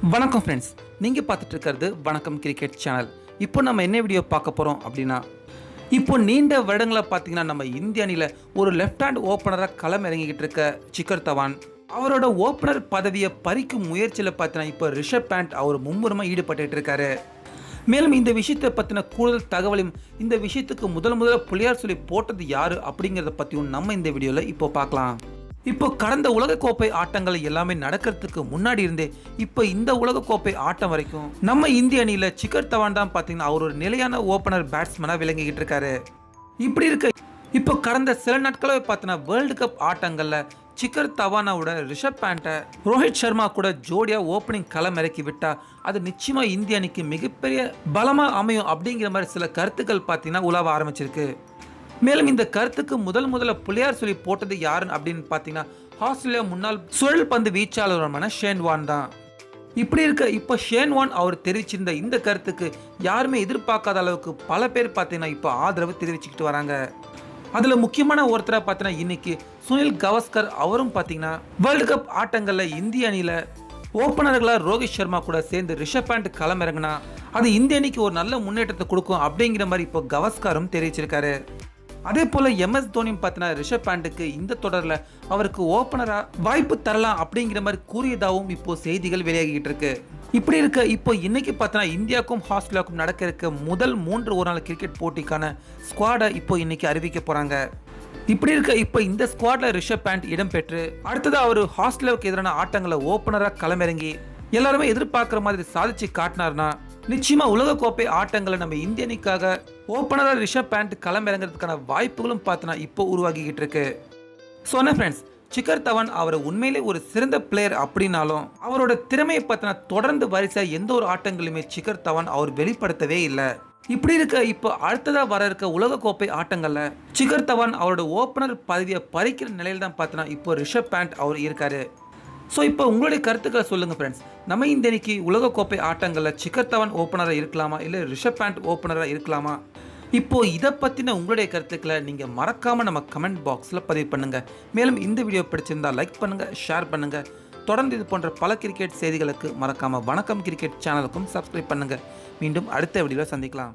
வணக்கம் ஃப்ரெண்ட்ஸ், நீங்கள் பார்த்துட்டு இருக்கிறது வணக்கம் கிரிக்கெட் சேனல். இப்போ நம்ம என்ன வீடியோ பார்க்க போகிறோம் அப்படின்னா, இப்போ நீண்ட வருடங்களை பார்த்தீங்கன்னா நம்ம இந்திய அணியில் ஒரு லெஃப்ட் ஹேண்ட் ஓப்பனராக களம் இறங்கிக்கிட்டு இருக்க ஷிகர் தவான் அவரோட ஓப்பனர் பதவியை பறிக்கும் முயற்சியில் பார்த்தீங்கன்னா இப்போ ரிஷப் பேண்ட் அவர் மும்முரமாக ஈடுபட்டு இருக்காரு. மேலும் இந்த விஷயத்தை பற்றின கூடுதல் தகவலையும் இந்த விஷயத்துக்கு முதல்ல புள்ளியார் சொல்லி போட்டது யாரு அப்படிங்கிறத பற்றியும் நம்ம இந்த வீடியோவில் இப்போ பார்க்கலாம். இப்போ கடந்த உலகக்கோப்பை ஆட்டங்கள் எல்லாமே நடக்கிறதுக்கு முன்னாடி இருந்தே இப்போ இந்த உலகக்கோப்பை ஆட்டம் வரைக்கும் நம்ம இந்திய அணியில் ஷிகர் தவான் தான் பார்த்தீங்கன்னா அவர் ஒரு நிலையான ஓப்பனர் பேட்ஸ்மேனாக விளங்கிக்கிட்டு இருக்காரு. இப்படி இருக்க இப்போ கடந்த சில நாட்களாகவே பார்த்தீங்கன்னா வேர்ல்டு கப் ஆட்டங்களில் ஷிகர் தவானோட ரிஷப் பேண்ட்டை ரோஹித் சர்மா கூட ஜோடியாக ஓப்பனிங் களம் இறக்கி விட்டா அது நிச்சயமாக இந்திய அணிக்கு மிகப்பெரிய பலமாக அமையும் அப்படிங்கிற மாதிரி சில கருத்துக்கள் பார்த்தீங்கன்னா உலாவ ஆரம்பிச்சிருக்கு. மேலும் இந்த கருத்துக்கு முதல்ல புள்ளியார் சொல்லி போட்டது யாருன்னு அப்படின்னு பார்த்தீங்கன்னா ஆஸ்திரேலியா முன்னாள் சுழல் பந்து வீச்சாளருமான ஷேன் வான் தான். இப்படி இருக்க இப்போ ஷேன் வான் அவர் தெரிவிச்சிருந்த இந்த கருத்துக்கு யாருமே எதிர்பார்க்காத அளவுக்கு பல பேர் பார்த்தீங்கன்னா இப்போ ஆதரவு தெரிவிச்சுக்கிட்டு வராங்க. அதில் முக்கியமான ஒருத்தராக பார்த்தீங்கன்னா இன்னைக்கு சுனில் கவாஸ்கர் அவரும் பார்த்தீங்கன்னா வேர்ல்டு கப் ஆட்டங்களில் இந்திய அணியில் ஓப்பனர்களாக ரோஹித் சர்மா கூட சேர்ந்து ரிஷப் பேண்ட் களம் இறங்கினா அது இந்திய அணிக்கு ஒரு நல்ல முன்னேற்றத்தை கொடுக்கும் அப்படிங்கிற மாதிரி இப்போ கவாஸ்கரும் தெரிவிச்சிருக்காரு. அதே போல் MS தோனியும் பார்த்தீங்கன்னா ரிஷப் பேண்ட்டுக்கு இந்த தொடரில் அவருக்கு ஓப்பனராக வாய்ப்பு தரலாம் அப்படிங்கிற மாதிரி கூறியதாகவும் இப்போ செய்திகள் வெளியாகிட்டு இருக்கு. இப்படி இருக்க இப்போ இன்னைக்கு பார்த்தீங்கன்னா இந்தியாவுக்கும் ஆஸ்திரேலியாவுக்கும் நடக்க இருக்க முதல் 3 ஒருநாள் கிரிக்கெட் போட்டிக்கான ஸ்குவாடை இப்போ இன்னைக்கு அறிவிக்க போறாங்க. இப்படி இருக்க இப்போ இந்த ஸ்குவாட்ல ரிஷப் பேண்ட் இடம்பெற்று அடுத்தது அவர் ஆஸ்திரேலியாவுக்கு எதிரான ஆட்டங்களை ஓப்பனராக களமிறங்கி எல்லாருமே எதிர்பார்க்குற மாதிரி சாதிச்சு காட்டினார்னா நிச்சயமா உலகக்கோப்பை ஆட்டங்களை நம்ம இந்திய அணிக்காக ஓப்பனராக ரிஷப் பேண்ட் களம் இறங்குறதுக்கான வாய்ப்புகளும் பார்த்தனா இப்போ உருவாகிக்கிட்டு இருக்கு. சொன்ன ஃப்ரெண்ட்ஸ், ஷிகர் தவான் அவர் உண்மையிலே ஒரு சிறந்த பிளேயர் அப்படின்னாலும் அவரோட திறமையை பார்த்தனா தொடர்ந்து வரிசை எந்த ஒரு ஆட்டங்களுமே ஷிகர் தவான் அவர் வெளிப்படுத்தவே இல்லை. இப்படி இருக்க இப்போ அடுத்ததாக வர இருக்க உலகக்கோப்பை ஆட்டங்கள்ல ஷிகர் தவான் அவரோட ஓப்பனர் பதவியை பறிக்கிற நிலையில் தான் பார்த்தனா இப்போ ரிஷப் பேண்ட் அவர் இருக்காரு. ஸோ இப்போ உங்களுடைய கருத்துக்களை சொல்லுங்கள் ஃப்ரெண்ட்ஸ். நம்ம இந்த அன்னைக்கு உலகக்கோப்பை ஆட்டங்களில் ஷிகர் தவான் ஓப்பனராக இருக்கலாமா இல்லை ரிஷப் பேண்ட் ஓப்பனராக இருக்கலாமா? இப்போது இதை பற்றின உங்களுடைய கருத்துக்களை நீங்கள் மறக்காமல் நம்ம கமெண்ட் பாக்ஸில் பதிவு பண்ணுங்கள். மேலும் இந்த வீடியோ பிடிச்சிருந்தால் லைக் பண்ணுங்கள், ஷேர் பண்ணுங்கள். தொடர்ந்து இது போன்ற பல கிரிக்கெட் செய்திகளுக்கு மறக்காமல் வணக்கம் கிரிக்கெட் சேனலுக்கும் சப்ஸ்கிரைப் பண்ணுங்கள். மீண்டும் அடுத்த வீடியோவில் சந்திக்கலாம்.